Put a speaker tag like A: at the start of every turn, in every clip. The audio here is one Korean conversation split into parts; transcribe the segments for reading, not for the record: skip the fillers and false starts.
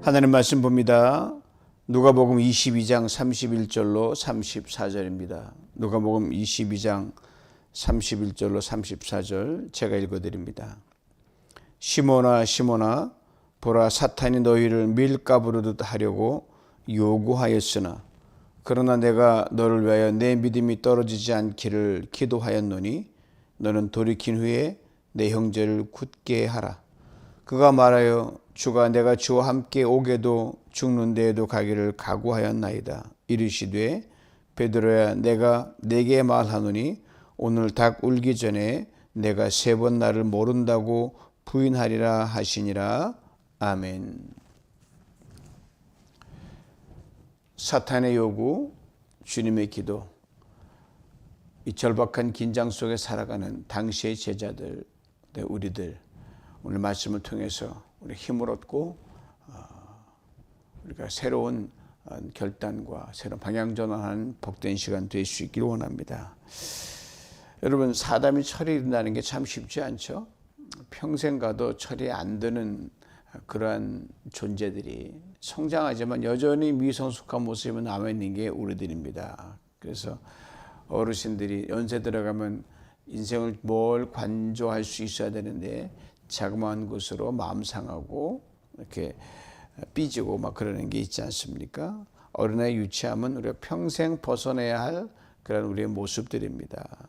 A: 하나님 말씀 봅니다. 누가복음 22장 31절로 34절입니다. 누가복음 22장 31절로 34절 제가 읽어드립니다. 시몬아 시몬아 보라 사탄이 너희를 밀가부르듯 하려고 요구하였으나 그러나 내가 너를 위하여 내 믿음이 떨어지지 않기를 기도하였노니 너는 돌이킨 후에 내 형제를 굳게 하라. 그가 말하여 주가 내가 주와 함께 오게도 죽는 데에도 가기를 각오하였나이다. 이르시되 베드로야 내가 네게 말하노니 오늘 닭 울기 전에 내가 3번 나를 모른다고 부인하리라 하시니라. 아멘. 사탄의 요구, 주님의 기도. 이 절박한 긴장 속에 살아가는 당시의 제자들, 우리들 오늘 말씀을 통해서 우리 힘을 얻고 우리가 새로운 결단과 새로운 방향 전환하는 복된 시간 될 수 있기를 원합니다. 여러분, 사담이 철이 이룬다는 게 참 쉽지 않죠. 평생 가도 철이 안 드는 그러한 존재들이 성장하지만 여전히 미성숙한 모습이 남아있는 게 우리들입니다. 그래서 어르신들이 연세 들어가면 인생을 뭘 관조할 수 있어야 되는데 자그마한 것으로 마음 상하고 이렇게 삐지고 막 그러는 게 있지 않습니까? 어린아이 유치함은 우리가 평생 벗어내야 할 그런 우리의 모습들입니다.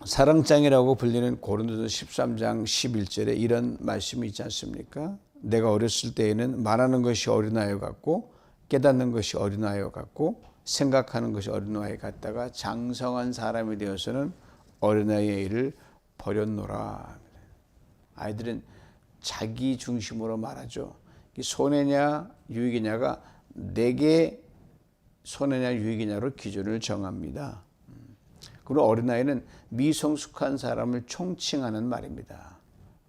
A: 사랑장이라고 불리는 고린도서 13장 11절에 이런 말씀이 있지 않습니까? 내가 어렸을 때에는 말하는 것이 어린아이 같고 깨닫는 것이 어린아이 같고 생각하는 것이 어린아이 같다가 장성한 사람이 되어서는 어린아이의 일을 버렸노라. 아이들은 자기 중심으로 말하죠. 손해냐 유익이냐가 내게 손해냐 유익이냐로 기준을 정합니다. 그리고 어린아이는 미성숙한 사람을 총칭하는 말입니다.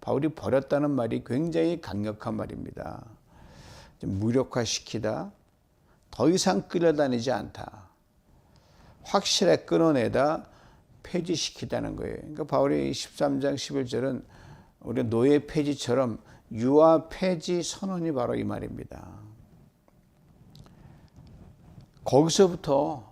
A: 바울이 버렸다는 말이 굉장히 강력한 말입니다. 무력화시키다, 더 이상 끌려다니지 않다, 확실하게 끊어내다, 폐지시키다는 거예요. 그러니까 바울이 13장 11절은 우리 노예 폐지처럼 유아 폐지 선언이 바로 이 말입니다. 거기서부터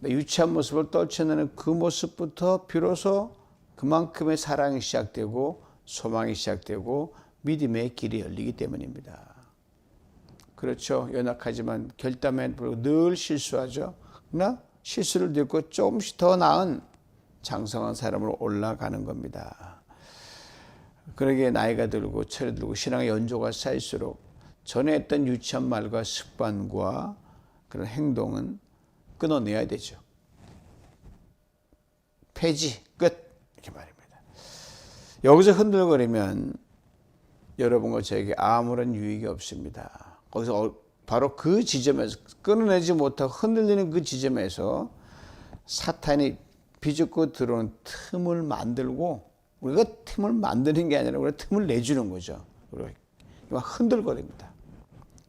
A: 유치한 모습을 떨쳐내는 그 모습부터 비로소 그만큼의 사랑이 시작되고 소망이 시작되고 믿음의 길이 열리기 때문입니다. 그렇죠. 연약하지만 결단에 불구하고 늘 실수하죠. 그러나 실수를 딛고 조금씩 더 나은 장성한 사람으로 올라가는 겁니다. 그러기에 나이가 들고 철이 들고 신앙의 연조가 쌓일수록 전에 했던 유치한 말과 습관과 그런 행동은 끊어내야 되죠. 폐지, 끝 이렇게 말입니다. 여기서 흔들거리면 여러분과 저에게 아무런 유익이 없습니다. 거기서 바로 그 지점에서 끊어내지 못하고 흔들리는 그 지점에서 사탄이 비집고 들어오는 틈을 만들고 우리가 틈을 만드는 게 아니라 우리가 틈을 내주는 거죠. 우리가 막 흔들거립니다.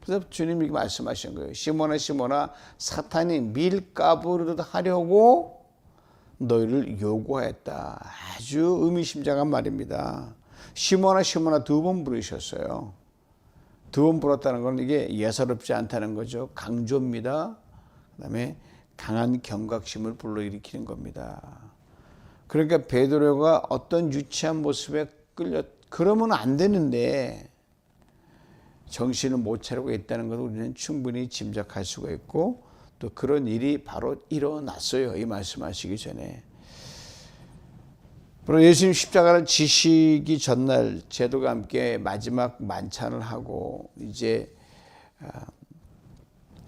A: 그래서 주님이 말씀하신 거예요. 시몬아 시몬아 사탄이 밀가부르듯 하려고 너희를 요구하였다. 아주 의미심장한 말입니다. 시몬아 시몬아 2번 부르셨어요. 2번 불었다는 건 이게 예사롭지 않다는 거죠. 강조입니다. 그다음에 강한 경각심을 불러일으키는 겁니다. 그러니까 베드로가 어떤 유치한 모습에 그러면 안 되는데 정신을 못 차리고 있다는 것을 우리는 충분히 짐작할 수가 있고 또 그런 일이 바로 일어났어요. 이 말씀하시기 전에. 바로 예수님 십자가를 지시기 전날 제도가 함께 마지막 만찬을 하고 이제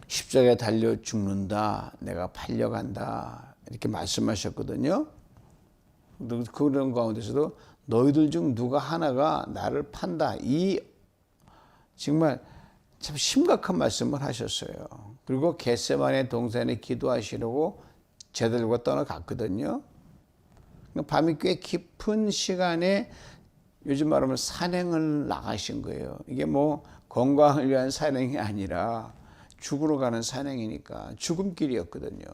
A: 십자가에 달려 죽는다. 내가 팔려간다. 이렇게 말씀하셨거든요. 그런 가운데서도 너희들 중 누가 하나가 나를 판다. 이 정말 참 심각한 말씀을 하셨어요. 그리고 겟세마네 동산에 기도하시려고 제자들과 떠나갔거든요. 밤이 꽤 깊은 시간에 요즘 말하면 산행을 나가신 거예요. 이게 뭐 건강을 위한 산행이 아니라 죽으러 가는 산행이니까 죽음길이었거든요.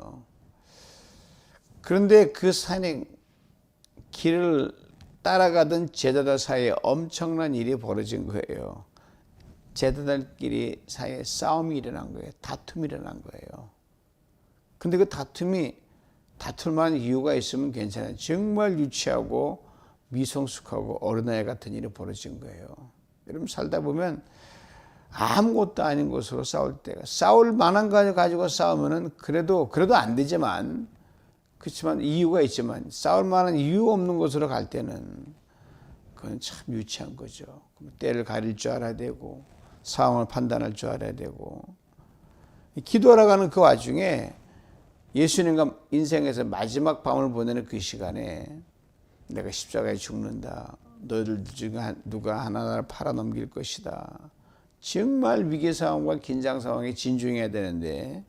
A: 그런데 그 산행 길을 따라가던 제자들 사이에 엄청난 일이 벌어진 거예요. 제자들끼리 사이에 싸움이 일어난 거예요. 다툼이 일어난 거예요. 근데 그 다툴 만한 이유가 있으면 괜찮아요. 정말 유치하고 미성숙하고 어린아이 같은 일이 벌어진 거예요. 여러분 살다 보면 아무것도 아닌 것으로 싸울 때가, 싸울 만한 거 가지고 싸우면은 그래도 안 되지만, 그렇지만 이유가 있지만 싸울 만한 이유 없는 것으로 갈 때는 그건 참 유치한 거죠. 때를 가릴 줄 알아야 되고 상황을 판단할 줄 알아야 되고. 기도하러 가는 그 와중에 예수님과 인생에서 마지막 밤을 보내는 그 시간에 내가 십자가에 죽는다. 너희들 중에 누가 하나를 팔아넘길 것이다. 정말 위기 상황과 긴장 상황에 진중해야 되는데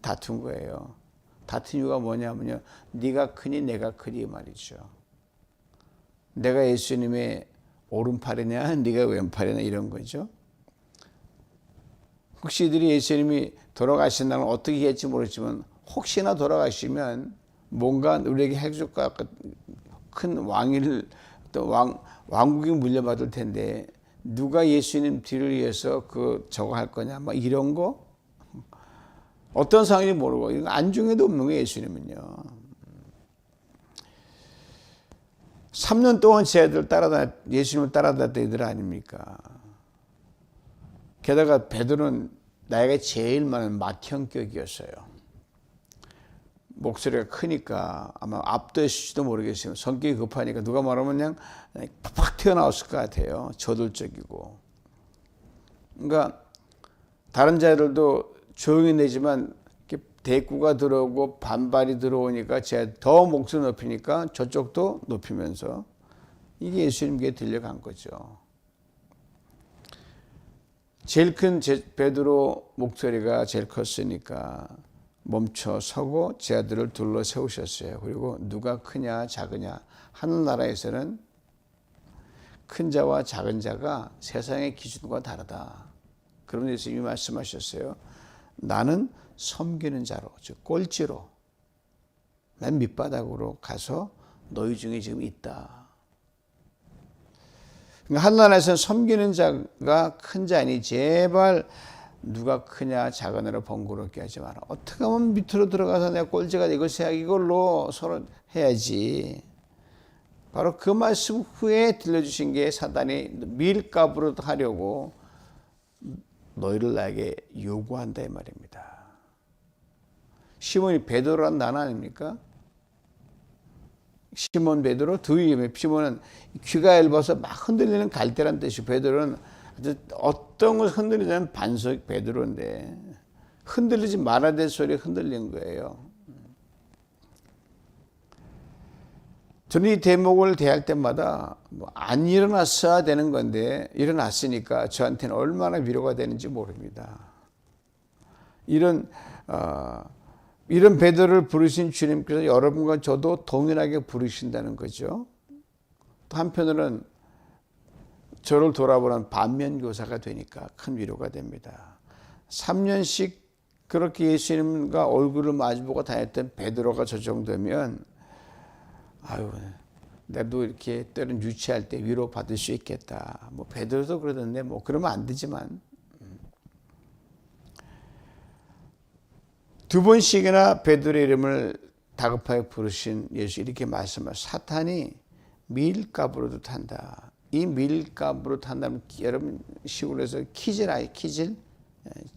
A: 다툰 거예요. 다툰 이유가 뭐냐면요. 네가 크니 내가 크니 말이죠. 내가 예수님의 오른팔이냐 네가 왼팔이냐 이런 거죠. 혹시 이들이 예수님이 돌아가신 날은 어떻게 할지 모르지만 혹시나 돌아가시면 뭔가 우리에게 해줄 것 같은 큰 왕위를 또 왕국이 물려받을 텐데 누가 예수님 뒤를 위해서 저거 할 거냐 막 이런 거 어떤 상황인지 모르고 이거 안중에도 없는 거예요. 예수님은요. 3년 동안 예수님을 따라다녔던 이들 아닙니까? 게다가 베드로는 나이가 제일 많은 맏형격이었어요. 목소리가 크니까 아마 압도했을지도 모르겠어요. 성격이 급하니까 누가 말하면 그냥 팍팍 튀어나왔을 것 같아요. 저돌적이고. 그러니까 다른 자들도 조용히 내지만 대꾸가 들어오고 반발이 들어오니까 제가 더 목소리 높이니까 저쪽도 높이면서 이게 예수님께 들려간 거죠. 제일 큰 베드로 목소리가 제일 컸으니까 멈춰 서고 제 아들을 둘러 세우셨어요. 그리고 누가 크냐 작으냐 하늘나라에서는 큰 자와 작은 자가 세상의 기준과 다르다. 그런 데서 이미 말씀하셨어요. 나는 섬기는 자로, 즉 꼴찌로 맨 밑바닥으로 가서 너희 중에 지금 있다. 그러니까 하늘나라에서는 섬기는 자가 큰 자니 제발 누가 크냐 작으냐로 번거롭게 하지 마라. 어떻게 하면 밑으로 들어가서 내가 꼴찌가 이걸로 서로 해야지. 바로 그 말씀 후에 들려주신 게 사단이 밀가부로 하려고 너희를 나에게 요구한다 이 말입니다. 시몬이 베드로란 난 아닙니까? 시몬 베드로 두 이름에 시몬은 귀가 얇아서 막 흔들리는 갈대란 뜻이고 베드로는 아주 어떤 걸 흔들리지 않는 반석 베드로인데 흔들리지 말아야 될 소리에 흔들린 거예요. 저는 이 대목을 대할 때마다 안 일어났어야 되는 건데 일어났으니까 저한테는 얼마나 위로가 되는지 모릅니다. 이런 베드로를 부르신 주님께서 여러분과 저도 동일하게 부르신다는 거죠. 또 한편으로는 저를 돌아보는 반면교사가 되니까 큰 위로가 됩니다. 3년씩 그렇게 예수님과 얼굴을 마주보고 다녔던 베드로가 저 정도면 아유, 나도 이렇게 때론 유치할 때 위로 받을 수 있겠다. 뭐 베드로도 그러던데 뭐 그러면 안 되지만 두 번씩이나 베드로의 이름을 다급하게 부르신 예수 이렇게 말씀하셨어요. 사탄이 밀가부로도 탄다. 이 밀가부로 탄다면 여러분 시골에서 키질 아요 키질?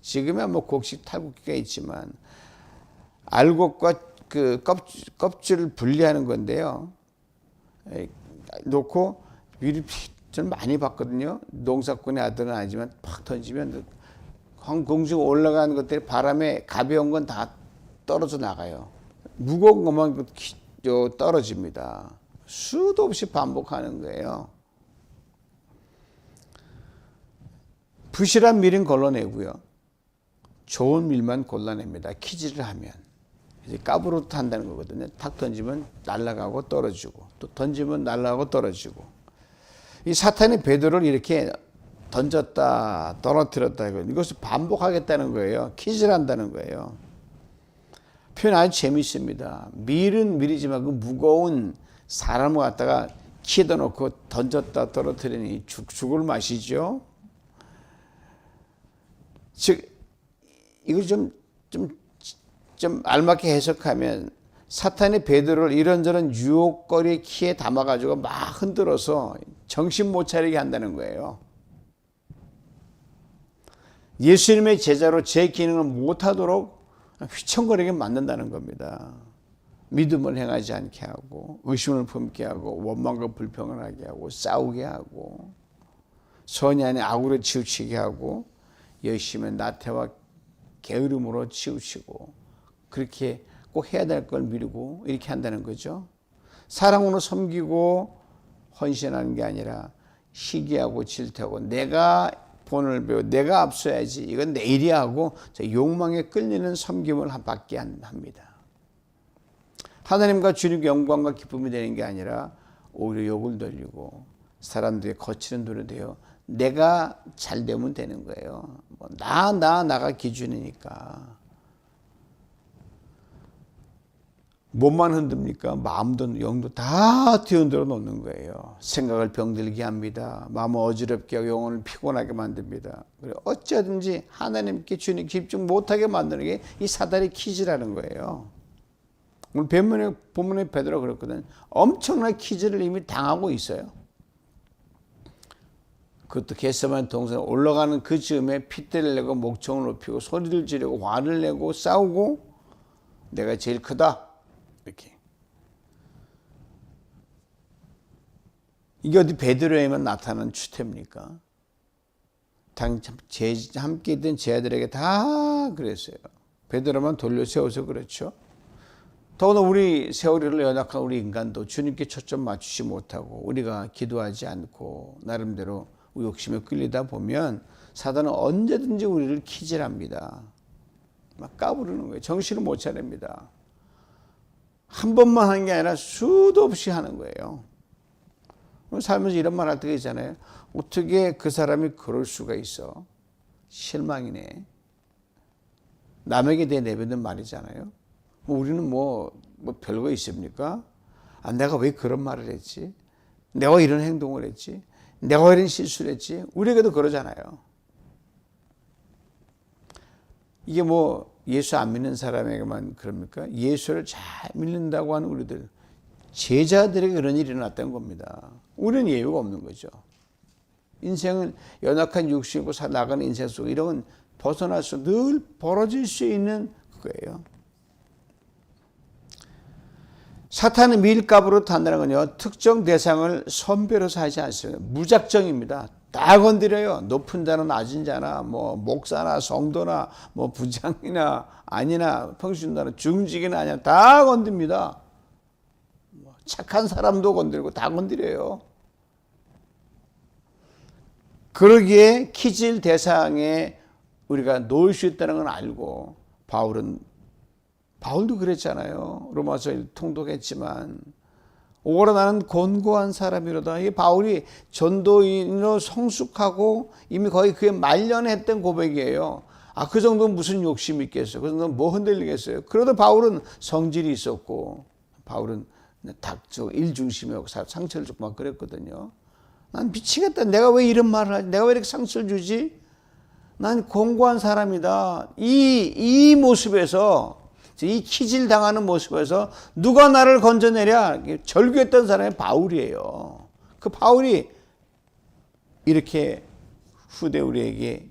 A: 지금은 뭐 곡식 탈곡기가 있지만 알곡과 그 껍질을 분리하는 건데요. 놓고 위를 좀 많이 봤거든요. 농사꾼의 아들은 아니지만 팍 던지면 공중 올라가는 것들이 바람에 가벼운 건 다 떨어져 나가요. 무거운 것만 떨어집니다. 수도 없이 반복하는 거예요. 부실한 밀은 걸러내고요. 좋은 밀만 골라냅니다. 키질을 하면. 이제 까부로 탄다는 거거든요. 탁 던지면 날아가고 떨어지고 또 던지면 날아가고 떨어지고. 이 사탄이 베드로를 이렇게 던졌다 떨어뜨렸다 이것을 반복하겠다는 거예요. 키질한다는 거예요. 표현 아주 재미있습니다. 밀은 밀이지만 그 무거운 사람을 갖다가 키에다 놓고 던졌다 떨어뜨리니 죽을 맛이죠. 즉 이걸 좀 알맞게 해석하면 사탄이 베드로를 이런저런 유혹거리 키에 담아가지고 막 흔들어서 정신 못 차리게 한다는 거예요. 예수님의 제자로 제 기능을 못하도록 휘청거리게 만든다는 겁니다. 믿음을 행하지 않게 하고 의심을 품게 하고 원망과 불평을 하게 하고 싸우게 하고 선이 아닌 악으로 치우치게 하고 열심히 나태와 게으름으로 치우치고 그렇게 꼭 해야 될 걸 미루고 이렇게 한다는 거죠. 사랑으로 섬기고 헌신하는 게 아니라 시기하고 질투하고 내가 본을 배워 내가 앞서야지 이건 내 일이야 하고 욕망에 끌리는 섬김을 받게 합니다. 하나님과 주님께 영광과 기쁨이 되는 게 아니라 오히려 욕을 돌리고 사람들이 거치는 돌이 되어 내가 잘 되면 되는 거예요. 나가 기준이니까. 몸만 흔듭니까? 마음도 영도 다 뒤흔들어 놓는 거예요. 생각을 병들게 합니다. 마음을 어지럽게 하고 영혼을 피곤하게 만듭니다. 어쩌든지 하나님께 주님 집중 못하게 만드는 게 이 사단의 퀴즈라는 거예요. 오늘 본문에 베드로가 그랬거든. 엄청난 퀴즈를 이미 당하고 있어요. 그것도 겟세마네 동산에 올라가는 그 즈음에 핏대를 내고 목청을 높이고 소리를 지르고 화를 내고 싸우고 내가 제일 크다 이렇게. 이게 어디 베드로에만 나타난 추태입니까? 함께 있던 제자들에게 다 그랬어요. 베드로만 돌려 세워서 그렇죠. 더구나 우리 세월이를 연약한 우리 인간도 주님께 초점 맞추지 못하고 우리가 기도하지 않고 나름대로 욕심에 끌리다 보면 사단은 언제든지 우리를 키질합니다. 막 까부르는 거예요. 정신을 못 차립니다. 한 번만 하는 게 아니라 수도 없이 하는 거예요. 살면서 이런 말 할 때가 있잖아요. 어떻게 그 사람이 그럴 수가 있어? 실망이네. 남에게 대해 내뱉는 말이잖아요. 우리는 뭐 별거 있습니까? 내가 왜 그런 말을 했지? 내가 이런 행동을 했지? 내가 이런 실수를 했지? 우리에게도 그러잖아요. 이게 예수 안 믿는 사람에게만 그럽니까? 예수를 잘 믿는다고 하는 우리들, 제자들에게 그런 일이 일어났다는 겁니다. 우리는 예외가 없는 거죠. 인생은 연약한 육신이고 나가는 인생 속에 이런 건 벗어날 수 늘 벌어질 수 있는 그거예요. 사탄은 밀가부로 탄다는 건요, 특정 대상을 선별해서 하지 않습니다. 무작정입니다. 다 건드려요. 높은 자나 낮은 자나, 목사나 성도나, 부장이나 아니나, 평신도나 중직이나 아니나 다 건듭니다. 착한 사람도 건드리고 다 건드려요. 그러기에 키질 대상에 우리가 놓을 수 있다는 건 알고, 바울도 그랬잖아요. 로마서 통독했지만 오거라 나는 곤고한 사람이로다. 이 바울이 전도인으로 성숙하고 이미 거의 그에 말년했던 고백이에요. 그 정도는 무슨 욕심이 있겠어요. 그 정도는 뭐 흔들리겠어요. 그래도 바울은 성질이 있었고 바울은 일중심이었고 상처를 주고 막 그랬거든요. 난 미치겠다. 내가 왜 이런 말을 하지? 내가 왜 이렇게 상처를 주지? 난 곤고한 사람이다. 이 모습에서, 이 키질 당하는 모습에서 누가 나를 건져내랴? 절규했던 사람이 바울이에요. 그 바울이 이렇게 후대 우리에게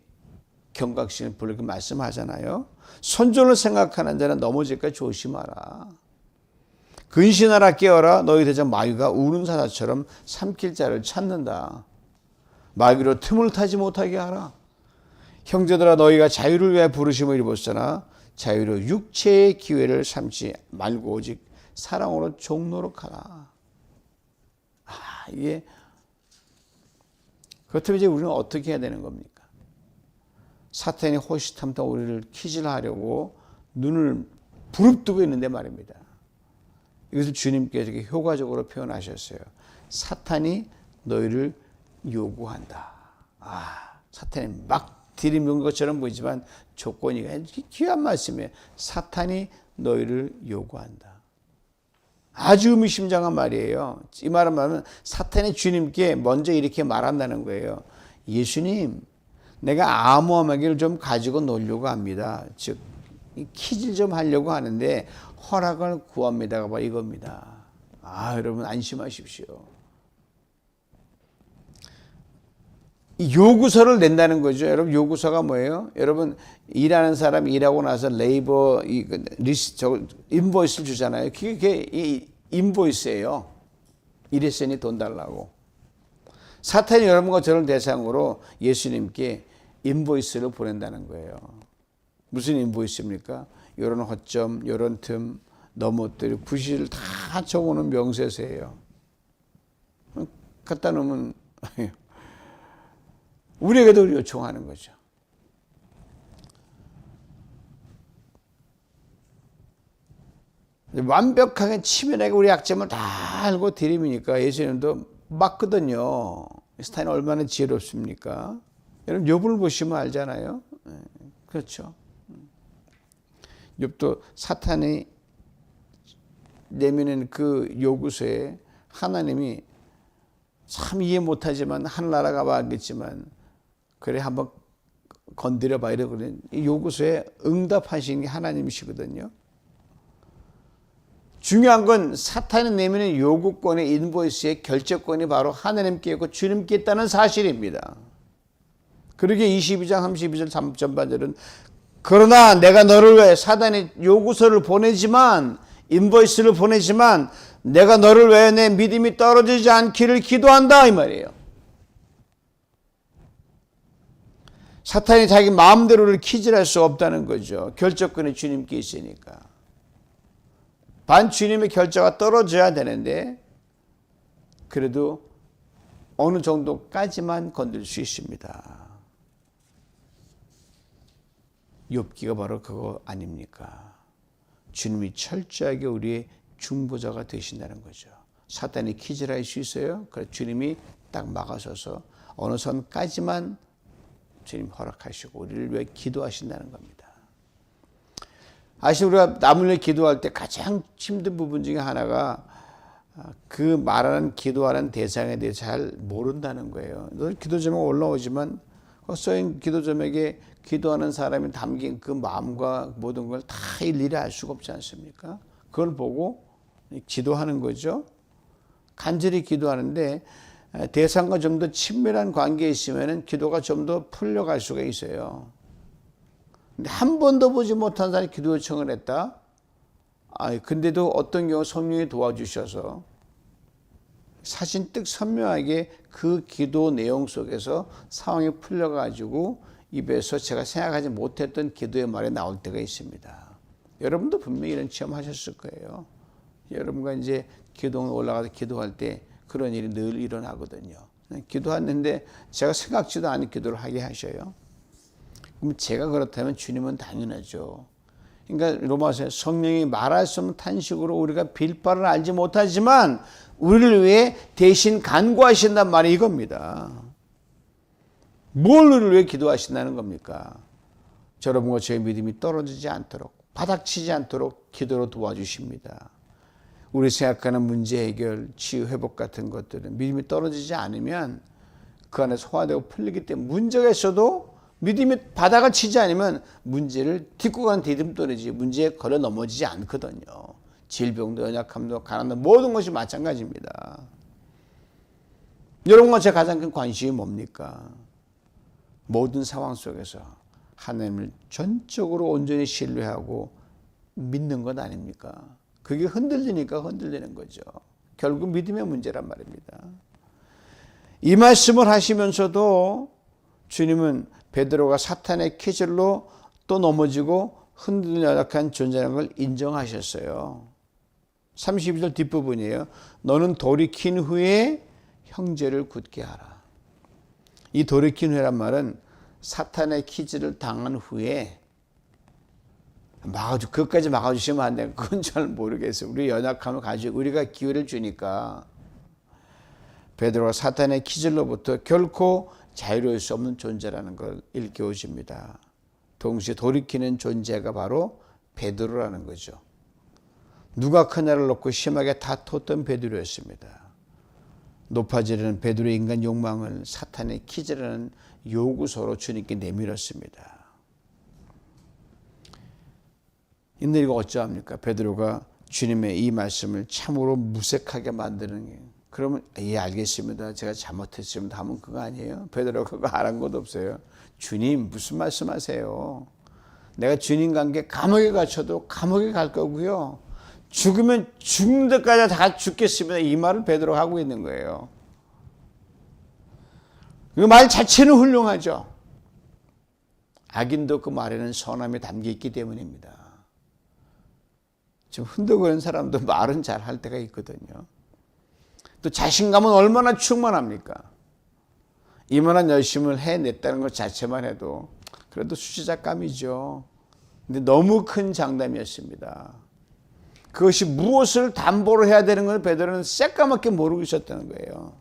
A: 경각심을 부르게 말씀하잖아요. 선조를 생각하는 자는 넘어질까 조심하라. 근신하라 깨어라. 너희 대장 마귀가 우는 사자처럼 삼킬 자를 찾는다. 마귀로 틈을 타지 못하게 하라. 형제들아 너희가 자유를 위해 부르심을 입었으나 자유로 육체의 기회를 삼지 말고 오직 사랑으로 종노록 하라. 이게 그렇다면 이제 우리는 어떻게 해야 되는 겁니까? 사탄이 호시탐탐 우리를 키질하려고 눈을 부릅뜨고 있는데 말입니다. 이것을 주님께서 이렇게 효과적으로 표현하셨어요. 사탄이 너희를 요구한다. 사탄이 막 들이미는 것처럼 보이지만 조건이 귀한 말씀이에요. 사탄이 너희를 요구한다. 아주 의미심장한 말이에요. 이 말은 사탄이 주님께 먼저 이렇게 말한다는 거예요. 예수님, 내가 암호화기를 좀 가지고 놀려고 합니다. 즉 퀴즈를 좀 하려고 하는데 허락을 구합니다가 바로 이겁니다. 여러분 안심하십시오. 요구서를 낸다는 거죠. 여러분 요구서가 뭐예요? 여러분 일하는 사람이 일하고 나서 레이버 인보이스를 주잖아요. 그게 인보이스예요. 일했으니 돈 달라고. 사탄이 여러분과 저를 대상으로 예수님께 인보이스를 보낸다는 거예요. 무슨 인보이스입니까? 이런 허점, 이런 틈, 너무들 부실을 다 적어놓은 명세서예요. 갖다 놓으면 우리에게도 요청하는 거죠. 완벽하게 치밀하게 우리 약점을 다 알고 들이미니까 예수님도 맞거든요. 사탄이 얼마나 지혜롭습니까? 여러분 욥을 보시면 알잖아요. 그렇죠. 욥도 사탄이 내미는 그 요구서에 하나님이 참 이해 못하지만 하늘나라 가봐 알겠지만 그래 한번 건드려봐 이러거든요. 이 요구서에 응답하시는 게 하나님이시거든요. 중요한 건 사탄이 내미는 요구권의 인보이스의 결정권이 바로 하나님께 있고 주님께 있다는 사실입니다. 그러게 22장 32절 3절은 그러나 내가 너를 위해 사단이 요구서를 보내지만 인보이스를 보내지만 내가 너를 위해 내 믿음이 떨어지지 않기를 기도한다 이 말이에요. 사탄이 자기 마음대로를 퀴즈할 수 없다는 거죠. 결정권이 주님께 있으니까. 반 주님의 결정가 떨어져야 되는데 그래도 어느 정도까지만 건들 수 있습니다. 욥기가 바로 그거 아닙니까? 주님이 철저하게 우리의 중보자가 되신다는 거죠. 사탄이 퀴즈를 할 수 있어요. 그래서 주님이 딱 막아서서 어느 선까지만 주님 허락하시고 우리를 위해 기도하신다는 겁니다. 우리가 남을 위해 기도할 때 가장 힘든 부분 중에 하나가 그 말하는 기도하는 대상에 대해 잘 모른다는 거예요. 기도 제목 올라오지만 써인 기도 제목에 기도하는 사람이 담긴 그 마음과 모든 걸 다 일일이 알 수가 없지 않습니까? 그걸 보고 기도하는 거죠. 간절히 기도하는데 대상과 좀 더 친밀한 관계에 있으면 기도가 좀 더 풀려갈 수가 있어요. 근데 한 번도 보지 못한 사람이 기도 요청을 했다? 근데도 어떤 경우 성령이 도와주셔서 사진 뜩 선명하게 그 기도 내용 속에서 상황이 풀려가지고 입에서 제가 생각하지 못했던 기도의 말이 나올 때가 있습니다. 여러분도 분명히 이런 체험하셨을 거예요. 여러분과 이제 기도원 올라가서 기도할 때 그런 일이 늘 일어나거든요. 기도하는데 제가 생각지도 않은 기도를 하게 하셔요. 그럼 제가 그렇다면 주님은 당연하죠. 그러니까 로마서에 성령이 말할 수 없는 탄식으로 우리가 빌 바를 알지 못하지만 우리를 위해 대신 간구하신단 말이 이겁니다. 뭘 우리를 위해 기도하신다는 겁니까? 여러분과 저의 믿음이 떨어지지 않도록 바닥치지 않도록 기도로 도와주십니다. 우리 생각하는 문제 해결, 치유, 회복 같은 것들은 믿음이 떨어지지 않으면 그 안에 소화되고 풀리기 때문에 문제가 있어도 믿음이 바닥을 치지 않으면 문제를 딛고 가는 디딤돌이지 문제에 걸어 넘어지지 않거든요. 질병도 연약함도 가난도 모든 것이 마찬가지입니다. 여러분과 제 가장 큰 관심이 뭡니까? 모든 상황 속에서 하나님을 전적으로 온전히 신뢰하고 믿는 것 아닙니까? 그게 흔들리니까 흔들리는 거죠. 결국 믿음의 문제란 말입니다. 이 말씀을 하시면서도 주님은 베드로가 사탄의 퀴즈로 또 넘어지고 흔들리는 연약한 존재라는 걸 인정하셨어요. 32절 뒷부분이에요. 너는 돌이킨 후에 형제를 굳게 하라. 이 돌이킨 후에란 말은 사탄의 퀴즈를 당한 후에 그것까지 막아주시면 안 돼요. 그건 잘 모르겠어요. 우리 연약함을 가지고 우리가 기회를 주니까 베드로가 사탄의 퀴즈로부터 결코 자유로울 수 없는 존재라는 걸 일깨워줍니다. 동시에 돌이키는 존재가 바로 베드로라는 거죠. 누가 크냐를 놓고 심하게 다퉜던 베드로였습니다. 높아지려는 베드로의 인간 욕망을 사탄의 키즈라는 요구서로 주님께 내밀었습니다. 근데 이거 어쩌합니까? 베드로가 주님의 이 말씀을 참으로 무색하게 만드는 게, 그러면 예 알겠습니다, 제가 잘못했습니다 하면 그거 아니에요? 베드로가 그거 안 것도 없어요. 주님 무슨 말씀하세요? 내가 주님 관계 감옥에 갇혀도 감옥에 갈 거고요, 죽으면 죽는 데까지 다 죽겠습니다, 이 말을 베드로가 하고 있는 거예요. 그 말 자체는 훌륭하죠. 악인도 그 말에는 선함이 담겨 있기 때문입니다. 지금 흔들거리는 사람도 말은 잘 할 때가 있거든요. 또 자신감은 얼마나 충만합니까? 이만한 열심을 해냈다는 것 자체만 해도 그래도 수치작감이죠. 근데 너무 큰 장담이었습니다. 그것이 무엇을 담보로 해야 되는 걸 베드로는 새까맣게 모르고 있었다는 거예요.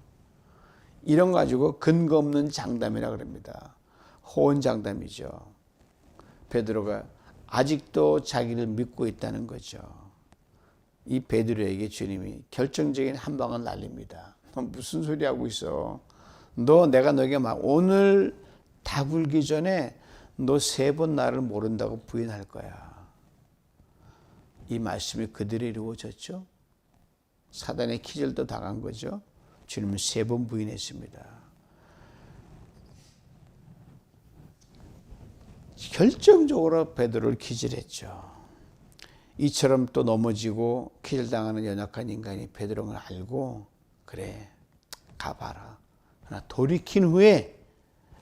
A: 이런 거 가지고 근거 없는 장담이라 그럽니다. 호언장담이죠. 베드로가 아직도 자기를 믿고 있다는 거죠. 이 베드로에게 주님이 결정적인 한 방을 날립니다. 너 무슨 소리 하고 있어? 내가 너에게 막 오늘 다 굴기 전에 너 3번 나를 모른다고 부인할 거야. 이 말씀이 그대로 이루어졌죠. 사단의 기절도 당한 거죠. 주님은 3번 부인했습니다. 결정적으로 베드로를 기절했죠. 이처럼 또 넘어지고 기절당하는 연약한 인간이 베드로를 알고, 그래 가봐라, 그러나 돌이킨 후에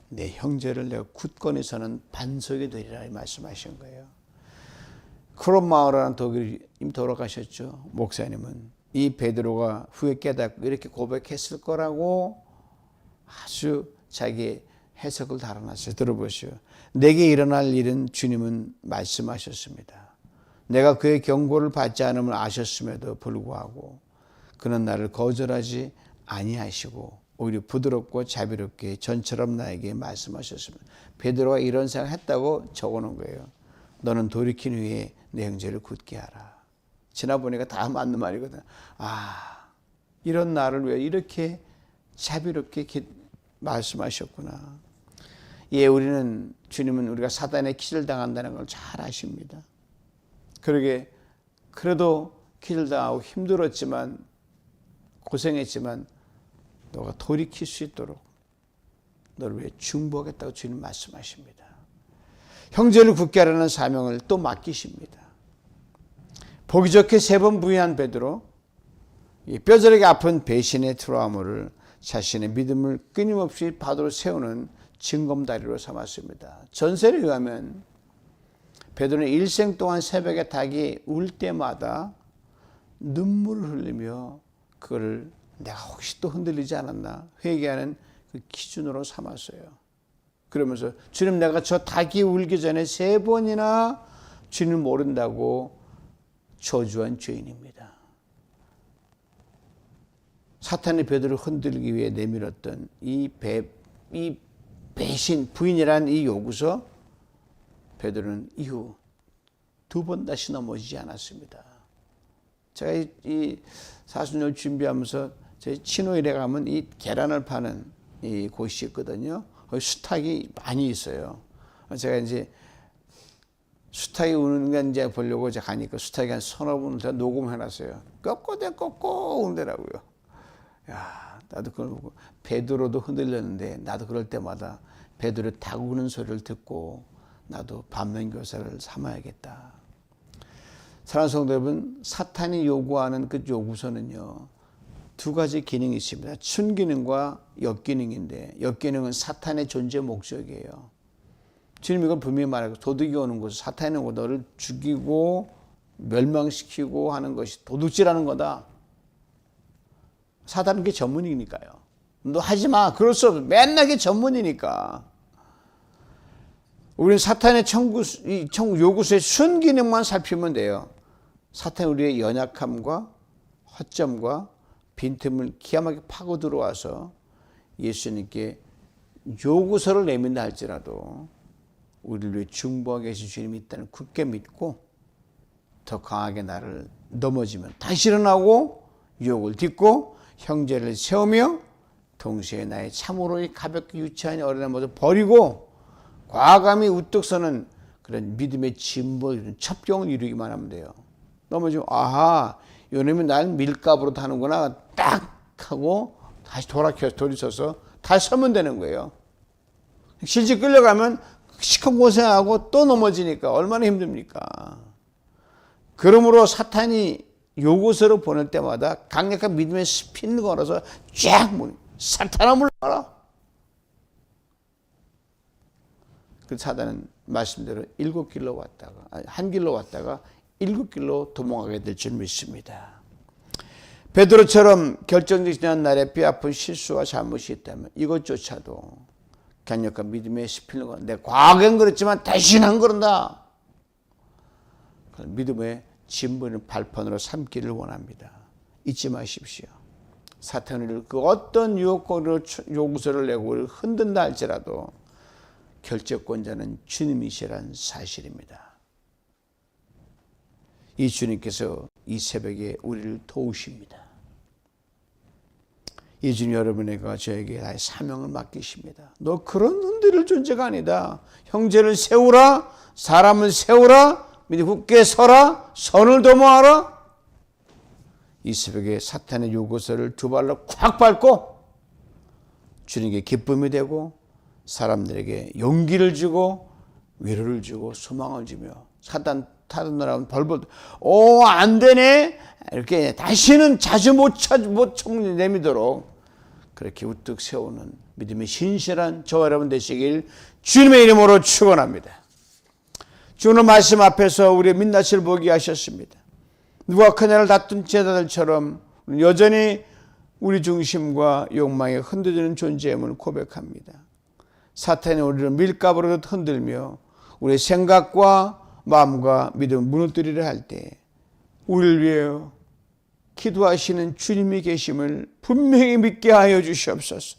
A: 내 형제를 내가 굳건히 서는 반석이 되리라 말씀하신 거예요. 크롬마우라는 독일이 이미 돌아가셨죠. 목사님은 이 베드로가 후에 깨닫고 이렇게 고백했을 거라고 아주 자기 해석을 달아놨어요. 들어보시오. 내게 일어날 일은 주님은 말씀하셨습니다. 내가 그의 경고를 받지 않음을 아셨음에도 불구하고 그는 나를 거절하지 아니하시고 오히려 부드럽고 자비롭게 전처럼 나에게 말씀하셨습니다. 베드로가 이런 생각을 했다고 적어놓은 거예요. 너는 돌이킨 후에 내 형제를 굳게 하라. 지나보니까 다 맞는 말이거든. 이런 나를 위해 이렇게 자비롭게 말씀하셨구나. 예, 주님은 우리가 사단의 기절당한다는 걸 잘 아십니다. 그래도 기절당하고 힘들었지만 고생했지만 너가 돌이킬 수 있도록 너를 위해 중보하겠다고 주님 말씀하십니다. 형제를 굳게 하라는 사명을 또 맡기십니다. 보기 좋게 3번 부인한 베드로, 이 뼈저리게 아픈 배신의 트라우마를 자신의 믿음을 끊임없이 바다로 세우는 징검다리로 삼았습니다. 전설에 의하면 베드로는 일생 동안 새벽에 닭이 울 때마다 눈물을 흘리며 그걸 내가 혹시 또 흔들리지 않았나 회개하는 그 기준으로 삼았어요. 그러면서 주님, 내가 저 닭이 울기 전에 3번이나 주님 모른다고 저주한 죄인입니다. 사탄이 베드로를 흔들기 위해 내밀었던 이 배신, 부인이라는 이 요구서, 베드로는 이후 2번 다시 넘어지지 않았습니다. 제가 이 사순절 준비하면서 저희 친오일에 가면 이 계란을 파는 이 곳이 있거든요. 거기 수탉이 많이 있어요. 제가 이제 수탉이 우는 건 이제 보려고 제가 가니까 수탉이 한 3-4분 제가 녹음해놨어요. 꼬꼬대 우는데라고요. 야, 나도 그걸 보고 베드로도 흔들렸는데 나도 그럴 때마다 베드로 닭 우는 소리를 듣고 나도 반면교사를 삼아야겠다. 사랑하는 성도 여러분, 사탄이 요구하는 그 요구서는요, 2가지 기능이 있습니다. 순기능과 역기능인데, 역기능은 사탄의 존재 목적이에요. 주님 이걸 분명히 말하고, 도둑이 오는 것은 사탄이 오고 너를 죽이고 멸망시키고 하는 것이 도둑질하는 거다. 사탄은 그게 전문이니까요. 너 하지 마. 그럴 수 없어. 맨날 그게 전문이니까. 우리는 사탄의 요구서의 순기능만 살피면 돼요. 사탄이 우리의 연약함과 허점과 빈틈을 기암하게 파고 들어와서 예수님께 요구서를 내민다 할지라도 우리를 위해 중보하게 계신 주님이 있다는 굳게 믿고 더 강하게 나를 넘어지면 다시 일어나고 유혹을 딛고 형제를 세우며 동시에 나의 참으로 가볍게 유치한 어린아이 모습 버리고 과감히 우뚝 서는 그런 믿음의 진보, 첩경을 이루기만 하면 돼요. 넘어지면 아하, 요놈이 날 밀가부로 타는구나 딱 하고 다시 돌이서서 다시 서면 되는 거예요. 실제 끌려가면 시커 고생하고 또 넘어지니까 얼마나 힘듭니까? 그러므로 사탄이 요구서로 보낼 때마다 강력한 믿음의 스핀을 걸어서 쫙 사탄아 물러가라. 그 사단은 말씀대로 7길로 왔다가 한 길로 왔다가 7길로 도망가게 될 줄 믿습니다. 베드로처럼 결정적인 날에 뼈아픈 실수와 잘못이 있다면 이것조차도 강력한 믿음의 스핀을 걸어 내 과거엔 그랬지만 다시는 안 그런다. 믿음의 진보는 발판으로 삼기를 원합니다. 잊지 마십시오. 사탄을 그 어떤 요구서를 내고 우리를 흔든다 할지라도 결정권자는 주님이시라는 사실입니다. 이 주님께서 이 새벽에 우리를 도우십니다. 이 주님 여러분에게 저에게 나의 사명을 맡기십니다. 너 그런 흔들릴 존재가 아니다. 형제를 세우라, 사람을 세우라, 믿음 굳게 서라, 선을 도모하라. 이 새벽에 사탄의 요구서를 두 발로 콱 밟고 주님께 기쁨이 되고 사람들에게 용기를 주고 위로를 주고 소망을 주며 사탄 타던나라면 벌벌 안 되네 이렇게 다시는 자주 못 내미도록 그렇게 우뚝 세우는 믿음의 신실한 저와 여러분 되시길 주님의 이름으로 축원합니다. 주는 말씀 앞에서 우리의 민낯을 보게 하셨습니다. 누가 그날을 다툰 제자들처럼 여전히 우리 중심과 욕망에 흔들리는 존재임을 고백합니다. 사탄이 우리를 밀가부로 흔들며 우리의 생각과 마음과 믿음을 무너뜨리려 할 때 우리를 위해 기도하시는 주님이 계심을 분명히 믿게 하여 주시옵소서.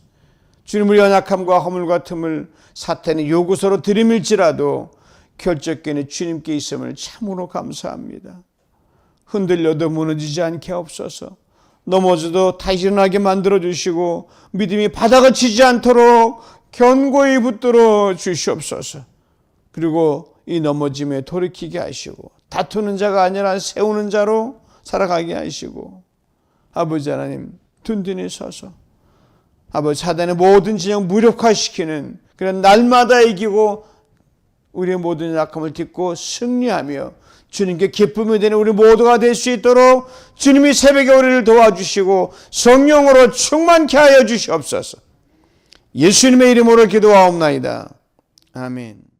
A: 주님의 연약함과 허물과 틈을 사탄의 요구서로 들이밀지라도 결정권이 주님께 있음을 참으로 감사합니다. 흔들려도 무너지지 않게 하옵소서. 넘어져도 다시 일어나게 만들어 주시고 믿음이 바닥을 치지 않도록 견고히 붙들어 주시옵소서. 그리고 이 넘어짐에 돌이키게 하시고 다투는 자가 아니라 세우는 자로 살아가게 하시고 아버지 하나님 든든히 서서 아버지 사단의 모든 진영 무력화시키는 그런 날마다 이기고 우리의 모든 약함을 딛고 승리하며 주님께 기쁨이 되는 우리 모두가 될 수 있도록 주님이 새벽에 우리를 도와주시고 성령으로 충만케 하여 주시옵소서. 예수님의 이름으로 기도하옵나이다. 아멘.